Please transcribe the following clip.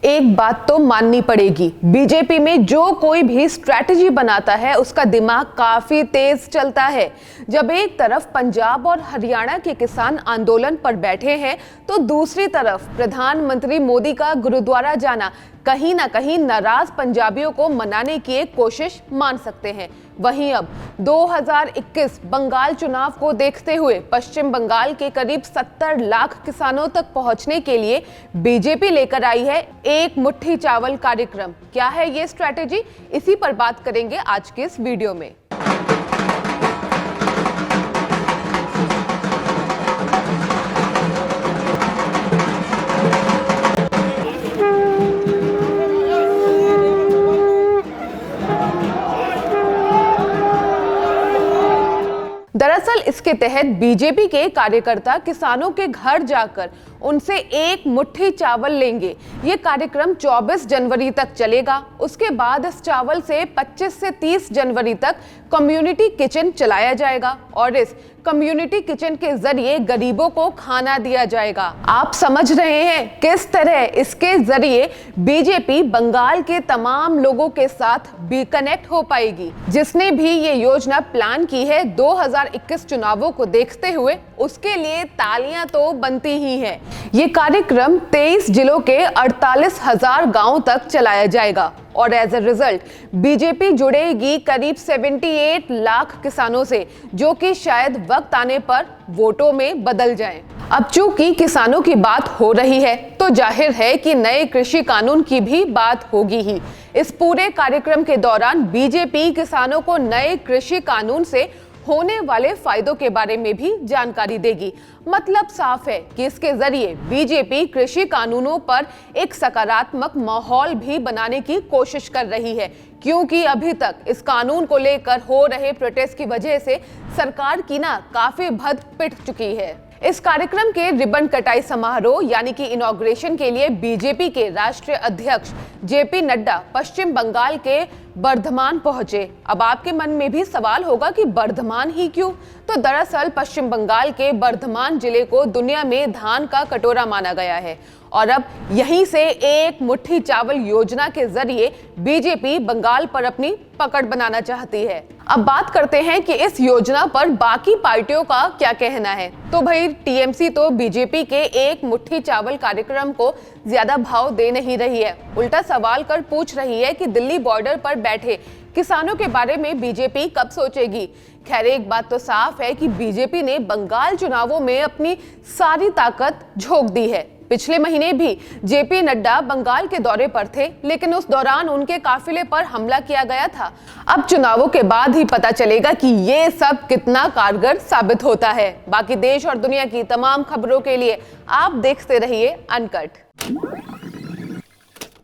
एक बात तो माननी पड़ेगी, बीजेपी में जो कोई भी स्ट्रैटेजी बनाता है उसका दिमाग काफी तेज चलता है। जब एक तरफ पंजाब और हरियाणा के किसान आंदोलन पर बैठे हैं तो दूसरी तरफ प्रधानमंत्री मोदी का गुरुद्वारा जाना कहीं ना कहीं नाराज पंजाबियों को मनाने की एक कोशिश मान सकते हैं। वहीं अब 2021 बंगाल चुनाव को देखते हुए पश्चिम बंगाल के करीब 70 लाख किसानों तक पहुंचने के लिए बीजेपी लेकर आई है एक मुट्ठी चावल कार्यक्रम। क्या है ये स्ट्रैटेजी, इसी पर बात करेंगे आज के इस वीडियो में। दरअसल इसके तहत बीजेपी के कार्यकर्ता किसानों के घर जाकर उनसे एक मुट्ठी चावल लेंगे। ये कार्यक्रम 24 जनवरी तक चलेगा। उसके बाद इस चावल से 25 से 30 जनवरी तक कम्युनिटी किचन चलाया जाएगा और इस कम्युनिटी किचन के जरिए गरीबों को खाना दिया जाएगा। आप समझ रहे हैं किस तरह इसके जरिए बीजेपी बंगाल के तमाम लोगों के साथ भी कनेक्ट हो पाएगी। जिसने भी ये योजना प्लान की है 2021 चुनावों को देखते हुए, उसके लिए तालियां तो बनती ही हैं। ये कार्यक्रम 23 जिलों के 48,000 गांवों तक चलाया जाएगा और एज ए रिजल्ट बीजेपी जुड़ेगी करीब 78 लाख किसानों से, जो कि शायद वक्त आने पर वोटों में बदल जाएं। अब चूंकि किसानों की बात हो रही है तो जाहिर है कि नए कृषि कानून की भी बात होगी ही। इस पूरे कार्यक्रम के दौरान बीजेपी किसानों को नए कृषि कानून से होने वाले फायदों के बारे में भी जानकारी देगी। मतलब साफ है कि इसके जरिए बीजेपी कृषि कानूनों पर एक सकारात्मक माहौल भी बनाने की कोशिश कर रही है, क्योंकि अभी तक इस कानून को लेकर हो रहे प्रोटेस्ट की वजह से सरकार की काफी भद पिट चुकी है। इस कार्यक्रम के रिबन कटाई समारोह यानी कि इनॉग्रेशन के लिए बीजेपी के राष्ट्रीय अध्यक्ष जेपी नड्डा पश्चिम बंगाल के बर्धमान पहुंचे। अब आपके मन में भी सवाल होगा कि बर्धमान ही क्यों? तो दरअसल पश्चिम बंगाल के बर्धमान जिले को दुनिया में धान का कटोरा माना गया है और अब यहीं से एक मुट्ठी चावल योजना के जरिए बीजेपी बंगाल पर अपनी पकड़ बनाना चाहती है। अब बात करते हैं कि इस योजना पर बाकी पार्टियों का क्या कहना है। तो भाई टीएमसी तो बीजेपी के एक मुट्ठी चावल कार्यक्रम को ज्यादा भाव दे नहीं रही है, उल्टा सवाल कर पूछ रही है कि दिल्ली बॉर्डर पर बैठे किसानों के बारे में बीजेपी कब सोचेगी। खैर एक बात तो साफ है कि बीजेपी ने बंगाल चुनावों में अपनी सारी ताकत झोंक दी है। पिछले महीने भी जेपी नड्डा बंगाल के दौरे पर थे, लेकिन उस दौरान उनके काफिले पर हमला किया गया था। अब चुनावों के बाद ही पता चलेगा कि ये सब कितना कारगर साबित होता है। बाकी देश और दुनिया की तमाम खबरों के लिए आप देखते रहिए अनकट।